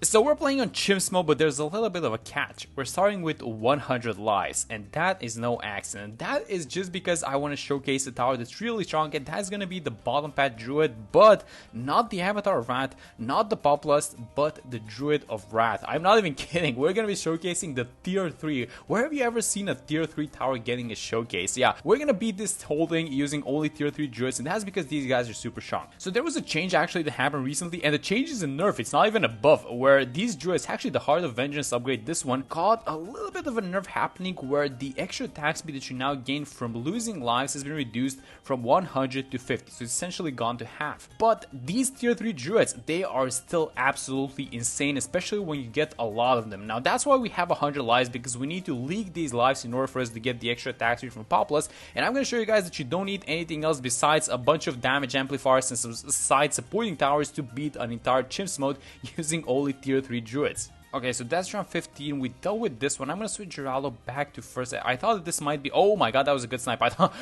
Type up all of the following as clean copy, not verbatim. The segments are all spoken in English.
So we're playing on CHIMPS mode, but there's a little bit of a catch. We're starting with 100 lives, and that is no accident. That is just because I want to showcase a tower that's really strong, and that's going to be the bottom path Druid, but not the Avatar of Wrath, not the Populus, but the Druid of Wrath. I'm not even kidding. We're going to be showcasing the tier 3. Where have you ever seen a tier 3 tower getting a showcase? Yeah, we're going to beat this whole thing using only tier 3 Druids, and that's because these guys are super strong. So there was a change actually that happened recently, and the change is a nerf. It's not even a buff, where these druids, actually the Heart of Vengeance upgrade, this one, got a little bit of a nerf happening where the extra attack speed that you now gain from losing lives has been reduced from 100 to 50, so it's essentially gone to half. But these tier 3 druids, they are still absolutely insane, especially when you get a lot of them. Now that's why we have 100 lives, because we need to leak these lives in order for us to get the extra attack speed from Populus, and I'm going to show you guys that you don't need anything else besides a bunch of damage amplifiers and some side supporting towers to beat an entire CHIMPS mode using only tier 3 druids. Okay, so that's round 15. We dealt with this one. I'm gonna switch Geraldo back to first. I thought that this might be. Oh my god, that was a good snipe. I thought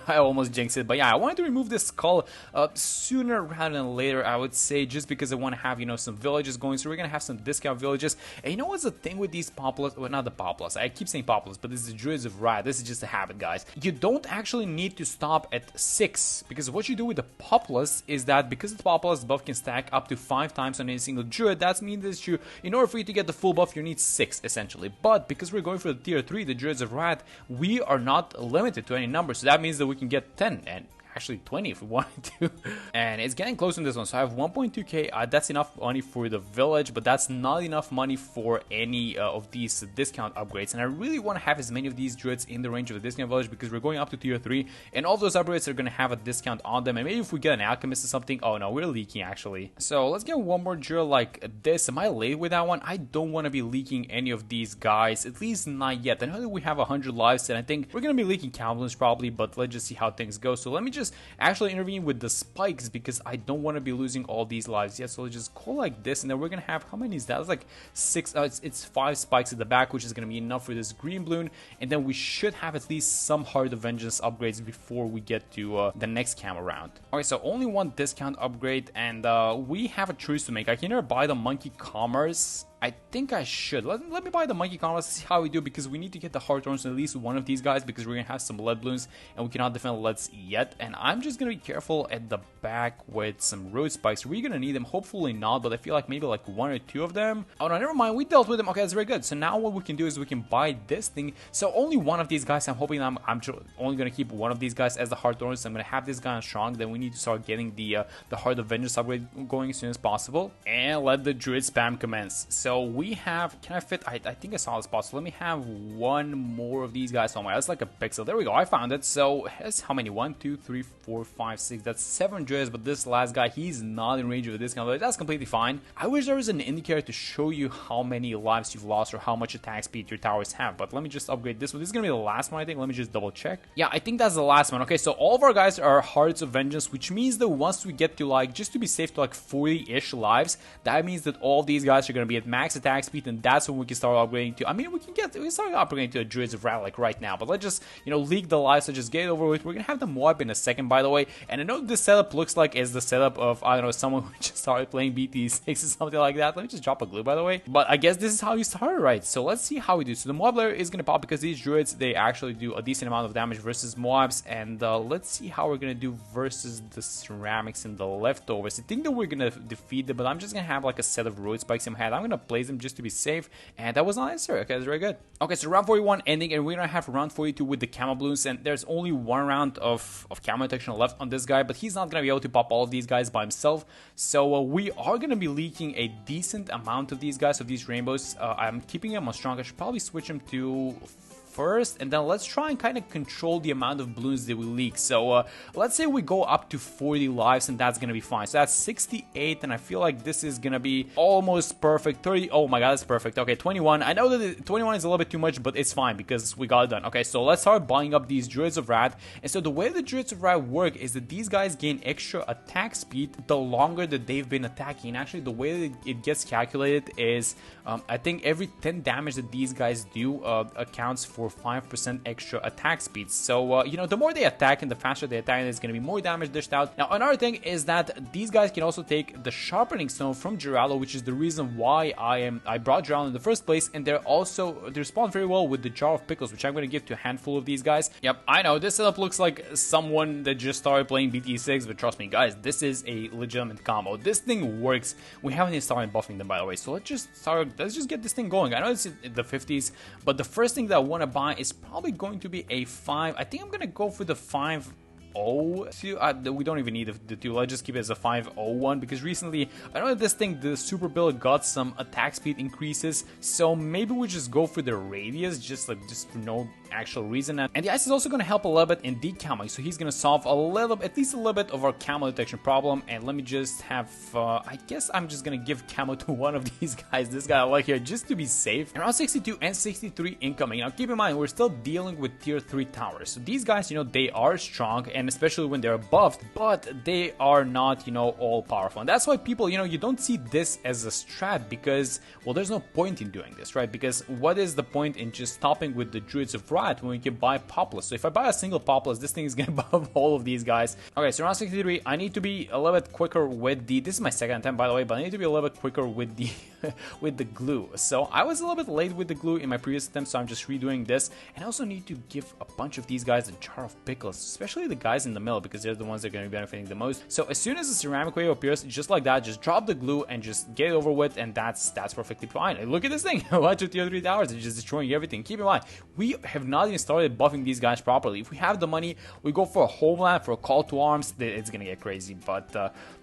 I almost jinxed it. But yeah, I wanted to remove this skull sooner rather than later, I would say, just because I want to have, you know, some villages going. So we're gonna have some discount villages. And you know what's the thing with these Populus? Well, not the Populus. I keep saying Populus, but this is the Druids of Wrath. This is just a habit, guys. You don't actually need to stop at 6, because what you do with the Populus is that because the Populus buff can stack up to 5 times on any single Druid, that means that you, in order for you to get the full buff, you need 6 essentially. But because we're going for the tier 3, the Druids of Wrath, we are not limited to any number, so that means that we can get 10 and actually 20 if we wanted to. And it's getting close on this one, so I have 1.2k. That's enough money for the village, but that's not enough money for any of these discount upgrades. And I really want to have as many of these druids in the range of the discount village, because we're going up to tier 3, and all those upgrades are going to have a discount on them. And maybe if we get an alchemist or something. Oh no, we're leaking actually. So let's get one more drill like this. Am I late with that one? I don't want to be leaking any of these guys, at least not yet. I know that we have 100 lives, and I think we're going to be leaking Bloons probably, but let's just see how things go. So let me just actually intervene with the spikes, because I don't want to be losing all these lives yet. So let's just go like this, and then we're gonna have, how many is that? It's like 6. It's 5 spikes at the back, which is gonna be enough for this green balloon, and then we should have at least some Heart of Vengeance upgrades before we get to the next camo round. Okay, so only one discount upgrade, and we have a choice to make. I can either buy the Monkey Commerce. I think I should. Let me buy the Monkey Commerce, see how we do, because we need to get the Heart Thorns on at least one of these guys, because we're going to have some lead balloons, and we cannot defend leads yet. And I'm just going to be careful at the back with some road spikes. We're going to need them, hopefully not, but I feel like maybe like 1 or 2 of them. Oh no, never mind, we dealt with them. Okay, that's very good. So now what we can do is we can buy this thing. So only one of these guys, I'm hoping I'm only going to keep one of these guys as the Heart Thorns. I'm going to have this guy on strong, then we need to start getting the Heart of Vengeance upgrade going as soon as possible, and let the Druid spam commence. So we have, can I fit, I think I saw this spot, so let me have one more of these guys somewhere. That's like a pixel. There we go, I found it. So that's how many? 1, 2, 3, 4, 5, 6. That's 7 Druids, but this last guy, he's not in range of a discount, but that's completely fine. I wish there was an indicator to show you how many lives you've lost or how much attack speed your towers have, but let me just upgrade this one. This is gonna be the last one, I think. Let me just double check. Yeah, I think that's the last one. Okay, so all of our guys are Hearts of Vengeance, which means that once we get to like, just to be safe, to like 40-ish lives, that means that all these guys are gonna be at max attack speed, and that's when we can start upgrading to, I mean, we can start upgrading to a Druids of Wrath like right now, but let's just, you know, leak the lives, so just get it over with. We're gonna have the Moab in a second, by the way, and I know this setup looks like is the setup of, I don't know, someone who just started playing BT6 or something like that. Let me just drop a glue, by the way, but I guess this is how you started, right? So let's see how we do. So the Moab layer is gonna pop, because these Druids, they actually do a decent amount of damage versus Moabs, and let's see how we're gonna do versus the ceramics and the leftovers. I think that we're gonna defeat them, but I'm just gonna have like a set of road spikes in my head. I'm gonna place them just to be safe, and that was not necessary. Okay, that's very good. Okay, so round 41 ending, and we're gonna have round 42 with the camo balloons, and there's only one round of camo detection left on this guy, but he's not gonna be able to pop all of these guys by himself. So we are gonna be leaking a decent amount of these guys, of these rainbows. I'm keeping him on strong. I should probably switch him to first, and then let's try and kind of control the amount of balloons that we leak. So let's say we go up to 40 lives, and that's gonna be fine. So that's 68, and I feel like this is gonna be almost perfect. 30, oh my god, that's perfect. Okay, 21. I know that 21 is a little bit too much, but it's fine because we got it done. Okay, so let's start buying up these Druids of Wrath. And so the way the Druids of Wrath work is that these guys gain extra attack speed the longer that they've been attacking. And actually, the way that it gets calculated is I think every 10 damage that these guys do accounts for for 5% extra attack speed. So, you know, the more they attack and the faster they attack, there's going to be more damage dished out. Now, another thing is that these guys can also take the Sharpening Stone from Geraldo, which is the reason why I brought Geraldo in the first place, and they respond very well with the Jar of Pickles, which I'm going to give to a handful of these guys. Yep, I know, this setup looks like someone that just started playing BT6, but trust me, guys, this is a legitimate combo. This thing works. We haven't even started buffing them, by the way, so let's just get this thing going. I know it's in the 50s, but the first thing that I want to buy is probably going to be a 5. I think I'm going to go for the 5. We don't even need the 2. Let's just keep it as a 501 because recently I know that this thing, the super build, got some attack speed increases, so maybe we just go for the radius just for no actual reason. And the ice is also going to help a little bit in decamming, so he's going to solve at least a little bit of our camo detection problem. And let me just have I guess I'm just going to give camo to one of these guys, this guy I like here, just to be safe. Around 62 and 63 incoming. Now keep in mind, we're still dealing with tier 3 towers, so these guys, you know, they are strong, and especially when they're buffed, but they are not, you know, all powerful. And that's why people, you know, you don't see this as a strat because, well, there's no point in doing this, right? Because what is the point in just stopping with the Druids of Wrath when we can buy Populus? So if I buy a single Populus, this thing is gonna buff all of these guys. Okay, so around 63, I need to be a little bit quicker with this is my second attempt, by the way, but I need to be a little bit quicker with the with the glue. So I was a little bit late with the glue in my previous attempt, so I'm just redoing this. And I also need to give a bunch of these guys a Jar of Pickles, especially the guys in the middle, because they're the ones that are going to be benefiting the most. So as soon as the ceramic wave appears, just like that, just drop the glue and just get it over with, and that's perfectly fine. And look at this thing, a bunch of tier 3 towers, it's just destroying everything. Keep in mind, we have not even started buffing these guys properly. If we have the money, we go for a homeland, for a call to arms, it's gonna get crazy. But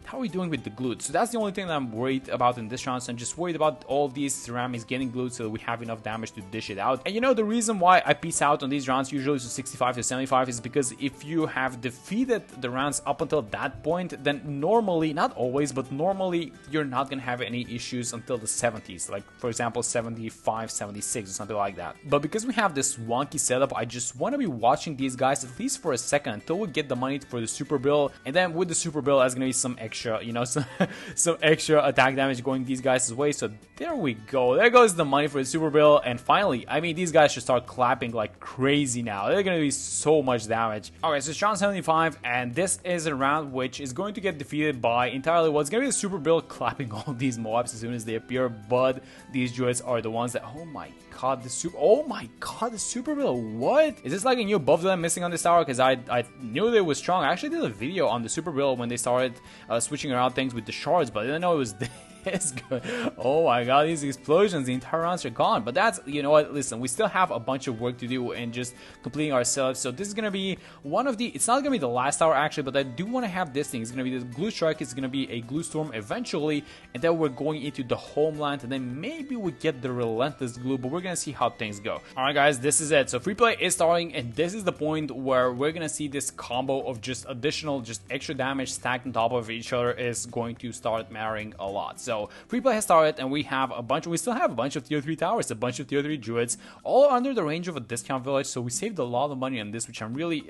how are we doing with the glue? So that's the only thing that I'm worried about in this round. So I'm just worried about all of these ceramics getting glued so that we have enough damage to dish it out. And you know, the reason why I peace out on these rounds usually to 65 to 75 is because if you have defeated the rounds up until that point, then normally, not always, but normally you're not gonna have any issues until the 70s, like for example 75, 76 or something like that. But because we have this wonky setup, I just want to be watching these guys at least for a second until we get the money for the super bill, and then with the super bill there's gonna be some extra, you know, some extra attack damage going these guys' way. So there we go, there goes the money for the super bill. And finally, I mean, these guys should start clapping like crazy now. They're gonna be so much damage. Okay, so it's round 75, and this is a round which is going to get defeated by entirely what's going to be the super build clapping all these mobs as soon as they appear. But these druids are the ones that, oh my god, the super build, what? Is this like a new buff that I'm missing on this tower? Because I knew that it was strong. I actually did a video on the super build when they started switching around things with the shards, but I didn't know it was is good. Oh my god, these explosions, the entire rounds are gone. But that's, you know what, listen, we still have a bunch of work to do in just completing ourselves. So this is gonna be one of the, it's not gonna be the last hour actually, but I do want to have this thing. It's gonna be the glue strike, it's gonna be a glue storm eventually, and then we're going into the homeland, and then maybe we get the relentless glue, but we're gonna see how things go. Alright guys, this is it. So free play is starting, and this is the point where we're gonna see this combo of just additional, just extra damage stacked on top of each other is going to start mattering a lot. So free play has started, and we still have a bunch of tier 3 towers, a bunch of tier 3 druids, all under the range of a discount village. So we saved a lot of money on this, which I really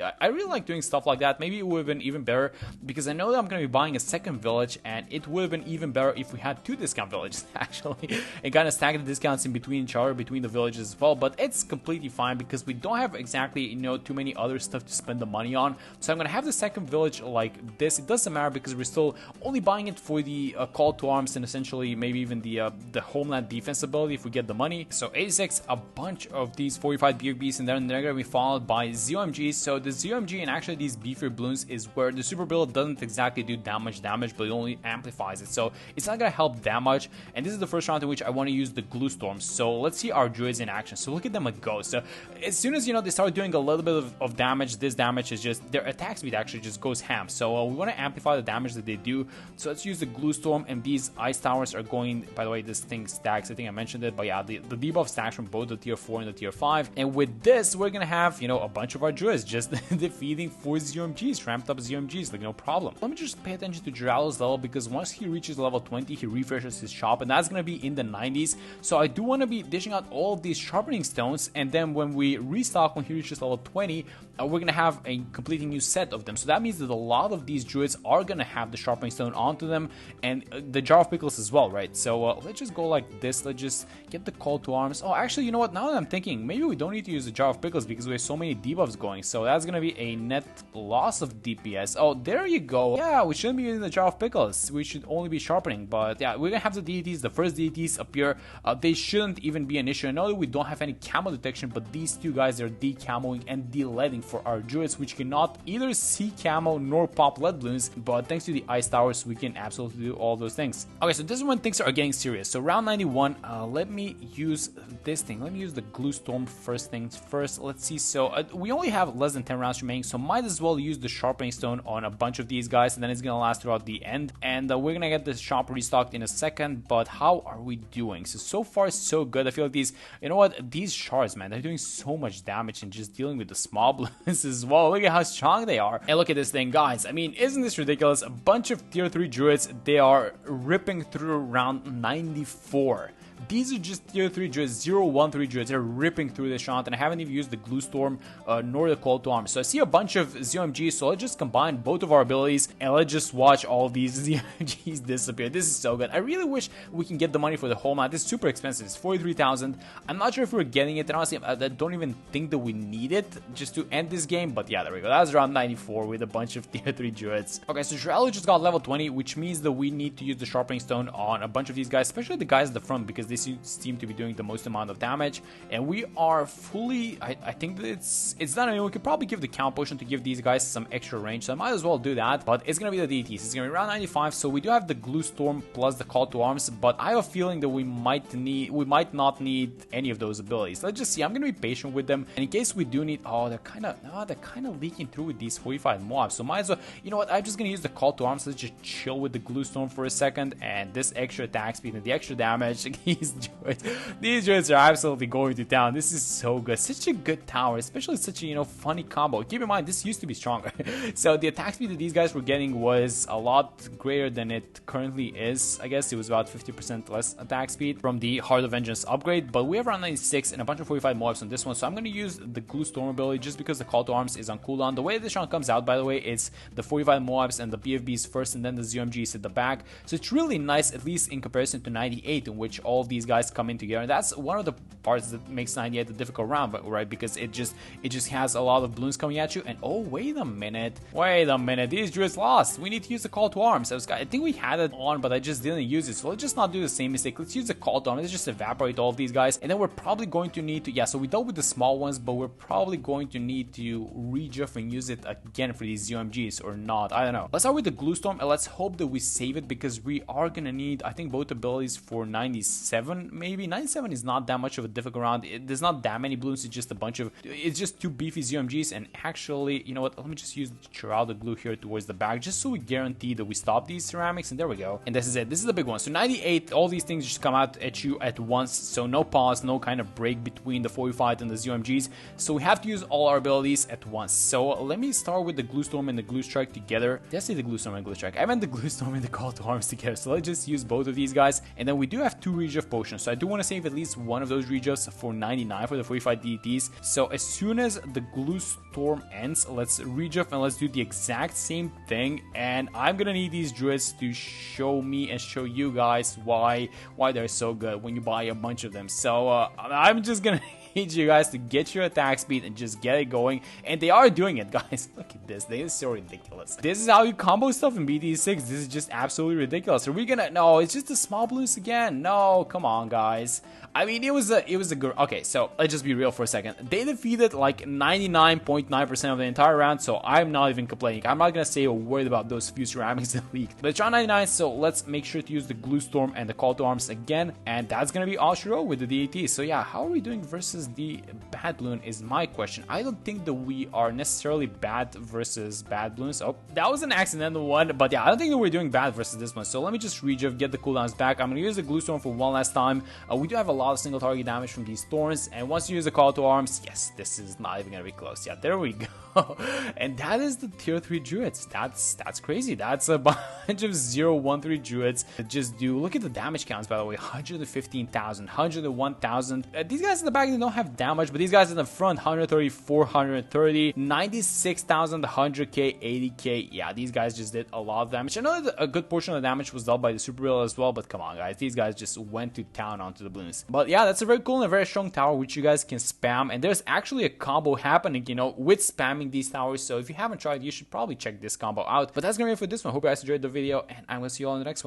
like doing stuff like that. Maybe it would have been even better, because I know that I'm going to be buying a second village, and it would have been even better if we had 2 discount villages actually, and kind of stack the discounts in between each other, between the villages as well. But it's completely fine because we don't have exactly, you know, too many other stuff to spend the money on. So I'm going to have the second village like this. It doesn't matter because we're still only buying it for the call to arms, and essentially maybe even the homeland defense ability if we get the money. So 86, a bunch of these 45 BFBs, and then they're going to be followed by ZOMGs. So the ZOMG and actually these beefier balloons is where the super build doesn't exactly do damage, but it only amplifies it. So it's not going to help that much. And this is the first round in which I want to use the glue storm. So let's see our druids in action. So look at them go. So as soon as, you know, they start doing a little bit of damage, this damage is just, their attack speed actually just goes ham. So we want to amplify the damage that they do. So let's use the glue storm, and these ice towers are going, by the way, this thing stacks, I think I mentioned it, but yeah, the debuff stacks from both the tier 4 and the tier 5. And with this, we're gonna have, you know, a bunch of our druids just defeating 4 ZOMGs, ramped up ZOMGs, like no problem. Let me just pay attention to Geraldo's level, because once he reaches level 20, he refreshes his shop, and that's gonna be in the 90s. So I do want to be dishing out all of these sharpening stones, and then when we restock, when he reaches level 20, we're gonna have a completely new set of them. So that means that a lot of these druids are gonna have the sharpening stone onto them, and the Jar of Pickles pickles as well, right? So let's just go like this. Let's just get the call to arms. Oh, actually, you know what? Now that I'm thinking, maybe we don't need to use the jar of pickles because we have so many debuffs going. So that's gonna be a net loss of DPS. Oh, there you go. Yeah, we shouldn't be using the jar of pickles. We should only be sharpening. But yeah, we're gonna have the deities. The first deities appear. They shouldn't even be an issue. I know that we don't have any camo detection, but these two guys are decamoing and de-leading for our druids, which cannot either see camo nor pop lead balloons. But thanks to the ice towers, we can absolutely do all those things. Okay, so this is when things are getting serious. So round 91, let me use this thing. Let me use the glue storm first things first. Let's see. So we only have less than 10 rounds remaining, so might as well use the sharpening stone on a bunch of these guys, and then it's gonna last throughout the end. And we're gonna get the shop restocked in a second. But how are we doing? So far so good. I feel like these, you know what, these shards, man, they're doing so much damage and just dealing with the small balloons as well. Look at how strong they are. And look at this thing, guys. I mean, isn't this ridiculous? A bunch of tier 3 druids, they are ripping through round 94. These are just tier 3 druids, 013 druids. They're ripping through this shot, and I haven't even used the glue storm nor the call to arms. So I see a bunch of ZOMGs, so let's just combine both of our abilities and let's just watch all these ZOMGs disappear. This is so good. I really wish we can get the money for the whole map. This is super expensive. It's 43,000. I'm not sure if we're getting it, and honestly, I don't even think that we need it just to end this game. But yeah, there we go. That was round 94 with a bunch of tier 3 druids. Okay, so Drello just got level 20, which means that we need to use the sharpening stone on a bunch of these guys, especially the guys at the front, because they seem to be doing the most amount of damage. And we are fully, I think that it's done. I mean, we could probably give the count potion to give these guys some extra range, so I might as well do that. But it's gonna be the deities. It's gonna be round 95, so we do have the glue storm plus the call to arms, but I have a feeling that we might not need any of those abilities. Let's just see. I'm gonna be patient with them, and in case we do need, oh, they're kind of leaking through with these 45 mobs, so might as well, you know what, I'm just gonna use the call to arms. Let's just chill with the glue storm for a second, and this extra attack speed and the extra damage, these druids are absolutely going to town. This is so good. Such a good tower, especially such a, you know, funny combo. Keep in mind, this used to be stronger. So the attack speed that these guys were getting was a lot greater than it currently is. I guess it was about 50% less attack speed from the Heart of Vengeance upgrade, but we have around 96 and a bunch of 45 mobs on this one, so I'm going to use the glue storm ability just because the call to arms is on cooldown. The way this round comes out, by the way, it's the 45 mobs and the BFBs first, and then the ZOMGs at the back. So it's really nice, at least in comparison to 98, in which all of these guys come in together. And that's one of the parts that makes 98 a difficult round, but right, because it just has a lot of balloons coming at you. And oh, wait a minute, these druids lost. We need to use the call to arms. I think we had it on, but I just didn't use it, so let's just not do the same mistake. Let's use the call to arms. Let's just evaporate all of these guys, and then we're probably going to need to, yeah, so we dealt with the small ones, but we're probably going to need to rejuff and use it again for these ZOMGs, or not, I don't know. Let's start with the glue storm, and let's hope that we save it, because we are gonna need, I think, both abilities for 97, maybe. 97 is not that much of a difficult round. There's not that many balloons. It's just two beefy ZOMGs. And actually, you know what, let me just use the Geraldo glue here towards the back, just so we guarantee that we stop these ceramics. And there we go. And this is it. This is the big one. So 98, all these things just come out at you at once, so no pause, no kind of break between the 45 and the ZOMGs. So we have to use all our abilities at once. So let me start with the glue storm and the glue strike together. Did I say the glue storm and glue strike? I meant the glue storm and the call to arms together. So let's just use both of these guys. And then we do have 2 rejuff potions, so I do want to save at least one of those rejuffs for 99 for the 45 DTs. So as soon as the glue storm ends, let's rejuff and let's do the exact same thing. And I'm gonna need these druids to show me and show you guys why they're so good when you buy a bunch of them. So I'm just gonna need you guys to get your attack speed and just get it going, and they are doing it, guys. Look at this. This is so ridiculous. This is how you combo stuff in BT6. This is just absolutely ridiculous. Are we gonna, no, it's just the small balloons again. No, come on, guys. I mean, it was a good, okay, so let's just be real for a second. They defeated like 99.9% of the entire round, so I'm not even complaining. I'm not gonna say a word about those few ceramics that leaked. But it's round 99, so let's make sure to use the glue storm and the call to arms again, and that's gonna be all she wrote with the DAT. So yeah, how are we doing versus the bad balloon is my question. I don't think that we are necessarily bad versus bad balloons. Oh, that was an accidental one, but yeah, I don't think that we're doing bad versus this one. So let me just rejuve, get the cooldowns back. I'm gonna use the glue storm for one last time. We do have a lot of single target damage from these thorns, and once you use the call to arms, yes, this is not even gonna be close. Yeah, there we go. And that is the tier 3 druids. That's crazy. That's a bunch of 0-1-3 druids that just do, look at the damage counts, by the way, 115,000, 101,000. These guys in the back, they don't have damage, but these guys in the front, 130, 430, 96,000, 100k, 80k. Yeah, these guys just did a lot of damage. I know that a good portion of the damage was dealt by the super real as well, but come on guys, these guys just went to town onto the balloons. But yeah, that's a very cool and a very strong tower which you guys can spam, and there's actually a combo happening, you know, with spamming these towers. So if you haven't tried, you should probably check this combo out. But that's gonna be it for this one. Hope you guys enjoyed the video, and I'm gonna see you all in the next one.